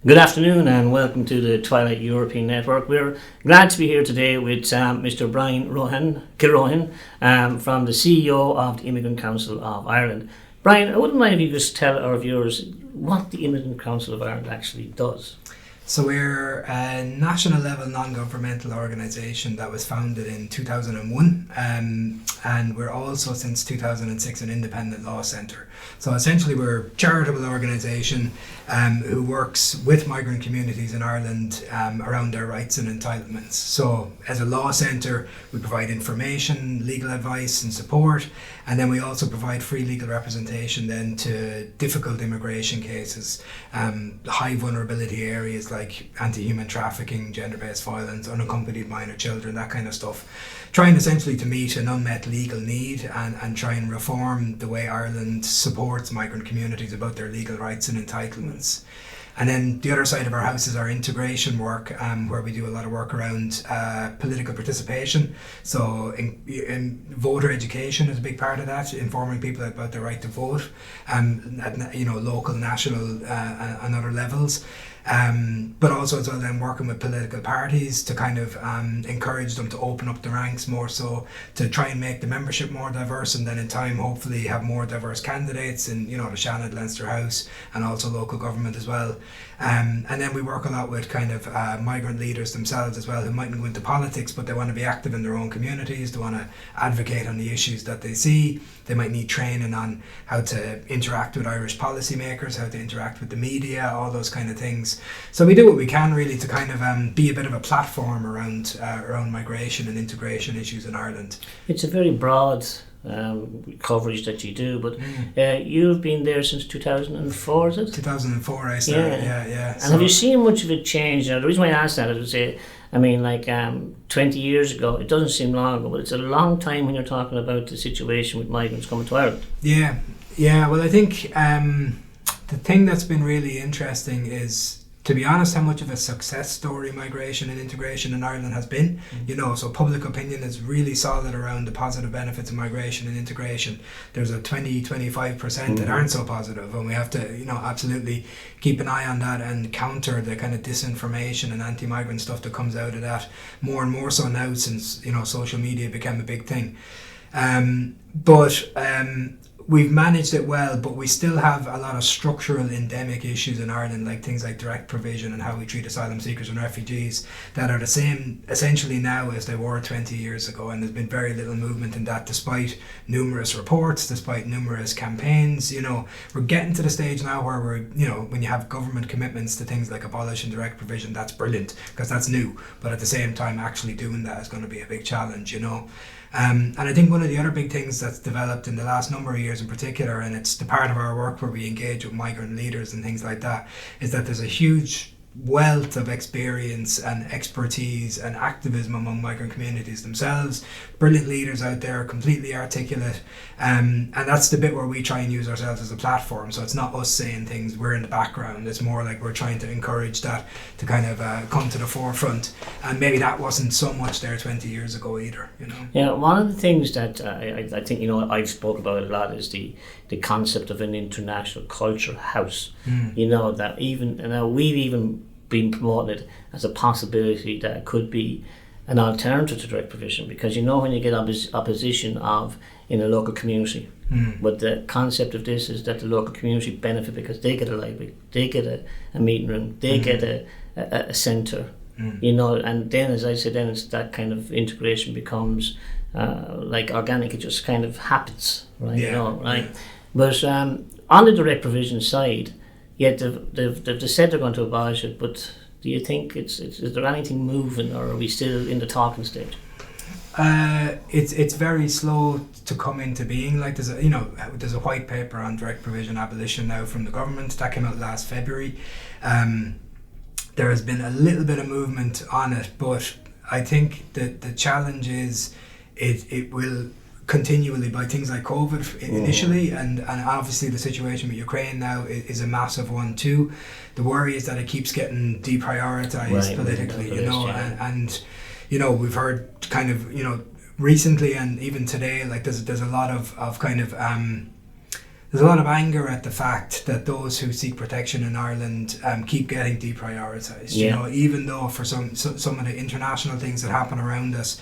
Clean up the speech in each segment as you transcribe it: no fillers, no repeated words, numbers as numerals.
Good afternoon and welcome to the Twilight European Network. We're glad to be here today with Mr. Brian Killoran from the CEO of the Immigrant Council of Ireland. Brian, I wouldn't mind if you just tell our viewers what the Immigrant Council of Ireland actually does. So we're a national level non-governmental organisation that was founded in 2001 and we're also since 2006 an independent law centre. So essentially we're a charitable organisation who works with migrant communities in Ireland around their rights and entitlements. So as a law centre we provide information, legal advice and support, and then we also provide free legal representation then to difficult immigration cases, high vulnerability areas like anti-human trafficking, gender-based violence, unaccompanied minor children, that kind of stuff. Trying essentially to meet an unmet legal need and try and reform the way Ireland supports migrant communities about their legal rights and entitlements. And then the other side of our house is our integration work, where we do a lot of work around political participation. So in voter education is a big part of that, informing people about their right to vote, at local, national and other levels. But also as well then working with political parties to kind of encourage them to open up the ranks more, so to try and make the membership more diverse, and then in time hopefully have more diverse candidates in the Shannon, Leinster House, and also local government as well. And then we work a lot with kind of migrant leaders themselves as well, who mightn't go into politics but they want to be active in their own communities, they want to advocate on the issues that they see. They might need training on how to interact with Irish policymakers, how to interact with the media, all those kind of things. So we do what we can really to kind of be a bit of a platform around migration and integration issues in Ireland. It's a very broad coverage that you do, but you've been there since 2004, is it? 2004 I started, yeah. And have you seen much of a change? The reason why I asked that is to say, 20 years ago, it doesn't seem long ago, but it's a long time when you're talking about the situation with migrants coming to Ireland. Yeah, well I think the thing that's been really interesting is, to be honest, how much of a success story migration and integration in Ireland has been. So public opinion is really solid around the positive benefits of migration and integration. There's a 20-25% that aren't so positive, and we have to absolutely keep an eye on that and counter the kind of disinformation and anti-migrant stuff that comes out of that, more and more so now since social media became a big thing. But we've managed it well, but we still have a lot of structural endemic issues in Ireland, like things like direct provision and how we treat asylum seekers and refugees, that are the same essentially now as they were 20 years ago, and there's been very little movement in that despite numerous reports, despite numerous campaigns. We're getting to the stage now where we're, when you have government commitments to things like abolishing direct provision, that's brilliant because that's new, but at the same time actually doing that is going to be a big challenge. And I think one of the other big things that's developed in the last number of years in particular, and it's the part of our work where we engage with migrant leaders and things like that, is that there's a huge wealth of experience and expertise and activism among migrant communities themselves. Brilliant leaders out there, completely articulate, and that's the bit where we try and use ourselves as a platform. So it's not us saying things, we're in the background. It's more like we're trying to encourage that to kind of come to the forefront, and maybe that wasn't so much there 20 years ago either. Yeah, one of the things that I think I've spoke about a lot is the concept of an international culture house. That even we've even been promoting it as a possibility that it could be an alternative to direct provision, because when you get opposition in a local community, but the concept of this is that the local community benefit because they get a library, they get a meeting room, they get a centre, and then, as I said, then it's that kind of integration becomes like organic. It just kind of happens, right? Yeah. But on the direct provision side, they've said they're going to abolish it, but do you think is there anything moving, or are we still in the talking stage? It's very slow to come into being. Like there's a white paper on direct provision abolition now from the government that came out last February. There has been a little bit of movement on it, but I think that the challenge is it will continually by things like COVID initially, and obviously the situation with Ukraine now is a massive one too. The worry is that it keeps getting deprioritized politically, and we've heard kind of recently and even today, like there's a lot of kind of there's a lot of anger at the fact that those who seek protection in Ireland keep getting deprioritised. You know, even though for some of the international things that happen around us,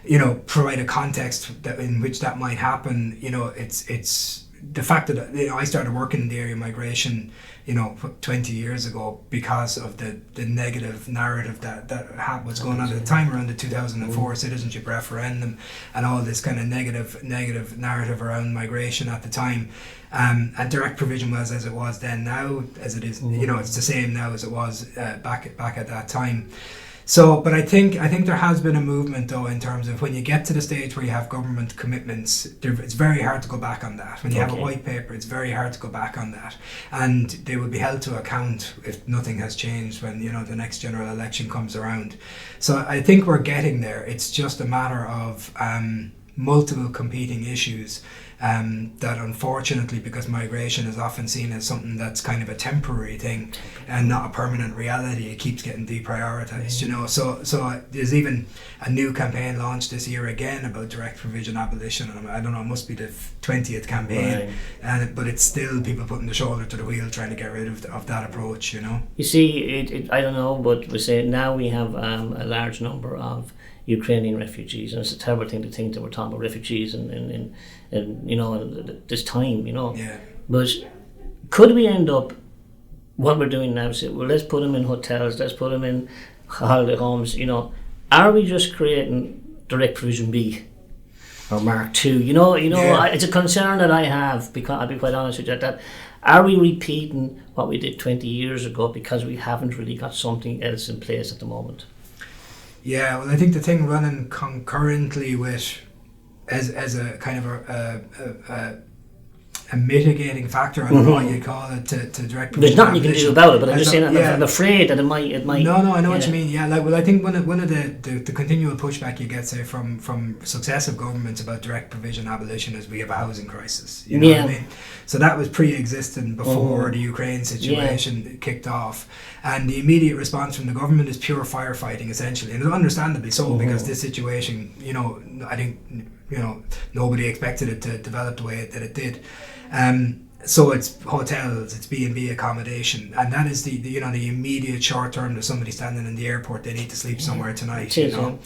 you know, provide a context that in which that might happen. You know, it's the fact that, you know, I started working in the area of migration, you know, 20 years ago because of the negative narrative that was going on at the time around the 2004 citizenship referendum and all this kind of negative narrative around migration at the time. And direct provision was as it was then, now as it is, you know, it's the same now as it was back at that time. So, but I think there has been a movement though in terms of when you get to the stage where you have government commitments, it's very hard to go back on that. When you have a white paper, it's very hard to go back on that, and they will be held to account if nothing has changed when, you know, the next general election comes around. So I think we're getting there. It's just a matter of multiple competing issues. That unfortunately, because migration is often seen as something that's kind of a temporary thing and not a permanent reality, it keeps getting deprioritized, you know. So there's even a new campaign launched this year again about direct provision abolition, and I don't know, it must be the 20th campaign, but it's still people putting the shoulder to the wheel trying to get rid of that approach, you know. You see, I don't know, but we say now we have a large number of Ukrainian refugees, and it's a terrible thing to think that we're talking about refugees in you know, this time, you know. Yeah. But could we end up, what we're doing now, say, well, let's put them in hotels, let's put them in holiday homes, you know. Are we just creating direct provision B or Mark 2? You know, it's a concern that I have, because I'll be quite honest with you, that are we repeating what we did 20 years ago because we haven't really got something else in place at the moment? Yeah, well, I think the thing running concurrently with, as a kind of a mitigating factor, I don't know what you call it, to direct provision. There's nothing you can do about it, but I'm just saying, I'm afraid that it might. No, I know what you mean. Yeah, like, well, I think one of the continual pushback you get, say, from successive governments about direct provision abolition is we have a housing crisis. You know what I mean? So that was pre-existing before the Ukraine situation kicked off, and the immediate response from the government is pure firefighting, essentially, and understandably so, because this situation, you know, I think, you know, nobody expected it to develop the way that it did. So it's hotels, it's B&B accommodation, and that is the you know, the immediate short term. There's somebody standing in the airport, they need to sleep somewhere tonight, you know.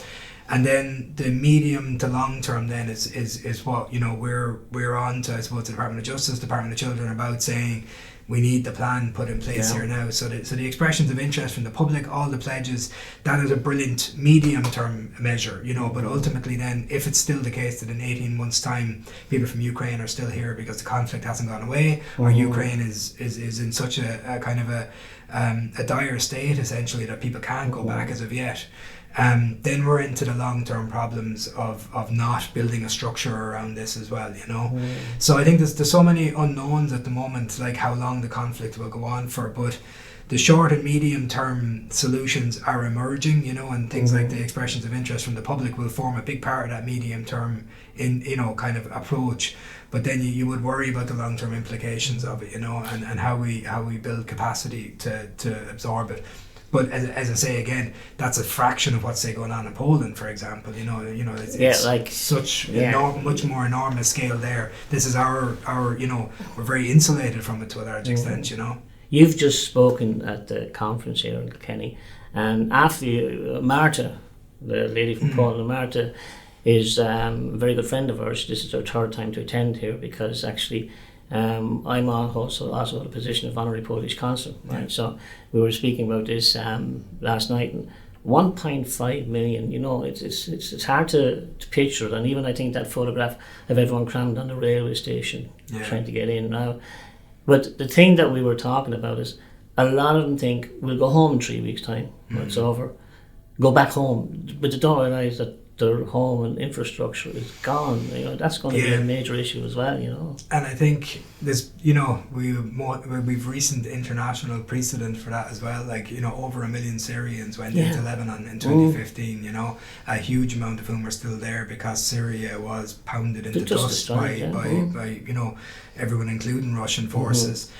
And then the medium to long term then is what, you know, we're on to, I suppose, the Department of Justice, Department of Children, about saying we need the plan put in place here now. So the expressions of interest from the public, all the pledges, that is a brilliant medium term measure, you know. But ultimately then, if it's still the case that in 18 months time people from Ukraine are still here because the conflict hasn't gone away, or Ukraine is in such a kind of a dire state, essentially, that people can't go back as of yet, then we're into the long-term problems of not building a structure around this as well, you know. So I think there's so many unknowns at the moment, like how long the conflict will go on for, but the short and medium term solutions are emerging, you know, and things like the expressions of interest from the public will form a big part of that medium term in, you know, kind of approach. But then you would worry about the long term implications of it, you know, and how we build capacity to absorb it. But as I say again, that's a fraction of what's, say, going on in Poland, for example. You know, it's like such much more enormous scale there. This is our you know, we're very insulated from it to a large extent. You know, you've just spoken at the conference here in Kilkenny, and after you, Marta, the lady from Poland, Marta is a very good friend of ours. This is her third time to attend here, because actually I'm also in a position of honorary Polish consul, right? So we were speaking about this last night, and 1.5 million. You know, it's hard to picture it, and even I think that photograph of everyone crammed on the railway station trying to get in now. But the thing that we were talking about is a lot of them think we'll go home in 3 weeks' time, it's over, go back home, but they don't realise that their home and infrastructure is gone. You know, that's going to be a major issue as well, you know. And I think there's, you know, we've recent international precedent for that as well. Like, you know, over 1 million Syrians went into Lebanon in 2015, you know, a huge amount of whom are still there because Syria was pounded into dust by you know, everyone, including Russian forces.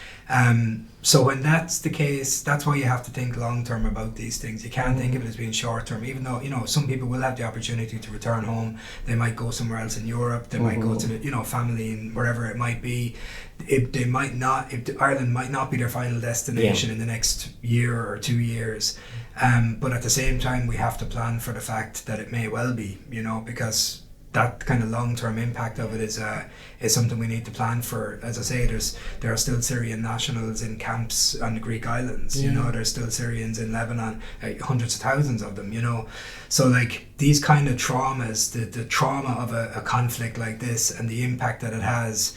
So when that's the case, that's why you have to think long term about these things. You can't think of it as being short term, even though, you know, some people will have the opportunity to return home. They might go somewhere else in Europe. They might go to the, you know, family and wherever it might be. Ireland might not be their final destination in the next year or 2 years. But at the same time, we have to plan for the fact that it may well be, you know, because that kind of long-term impact of it is something we need to plan for. As I say, there are still Syrian nationals in camps on the Greek islands. You know, there's still Syrians in Lebanon, hundreds of thousands of them. You know, so like these kind of traumas, the trauma of a conflict like this and the impact that it has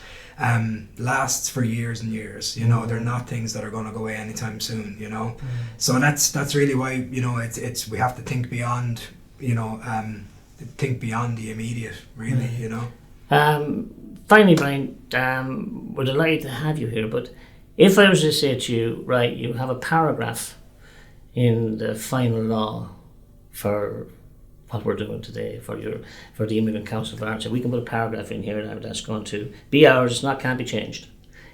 lasts for years and years. You know, they're not things that are going to go away anytime soon. You know, so that's really why, you know, it's we have to think beyond, you know. Think beyond the immediate, really, you know. Finally, Brian, we're delighted to have you here, but if I was to say to you, right, you have a paragraph in the final law for what we're doing today, for the Immigrant Council for Arts, we can put a paragraph in here now that's going to be ours, can't be changed,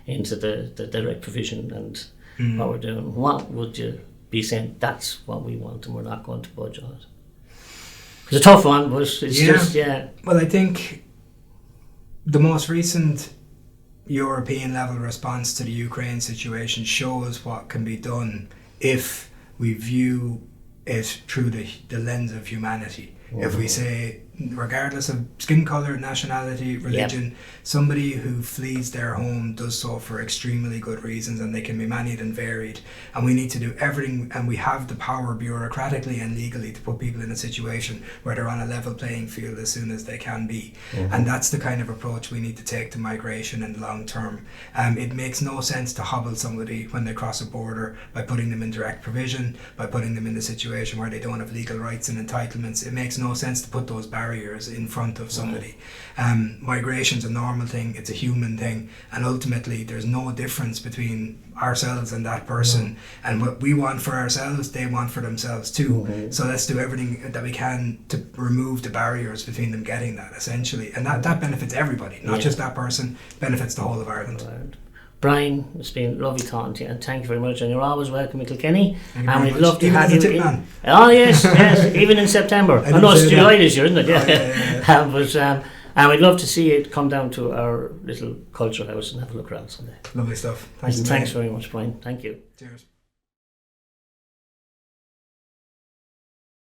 into the direct provision and what we're doing. What would you be saying? That's what we want, and we're not going to budge on it. It's a tough one, but it's just. Well, I think the most recent European level response to the Ukraine situation shows what can be done if we view it through the lens of humanity. If we say, regardless of skin colour, nationality, religion, somebody who flees their home does so for extremely good reasons, and they can be manied and varied, and we need to do everything, and we have the power bureaucratically and legally to put people in a situation where they're on a level playing field as soon as they can be. And that's the kind of approach we need to take to migration in the long term. It makes no sense to hobble somebody when they cross a border by putting them in direct provision, by putting them in a situation where they don't have legal rights and entitlements. It makes no sense to put those barriers in front of somebody. Migration's a normal thing, it's a human thing, and ultimately there's no difference between ourselves and that person, and what we want for ourselves they want for themselves too. So let's do everything that we can to remove the barriers between them getting that, essentially, and that benefits everybody, not just that person, benefits the whole of Ireland. Brian, it's been lovely talking to you, and thank you very much, and you're always welcome in Kilkenny, and we'd love to even have as you a tip man. Oh yes, even in September. I know it's July this year, isn't it? And we'd love to see you come down to our little culture house and have a look around someday. Lovely stuff. Thanks very much, Brian. Thank you. Cheers.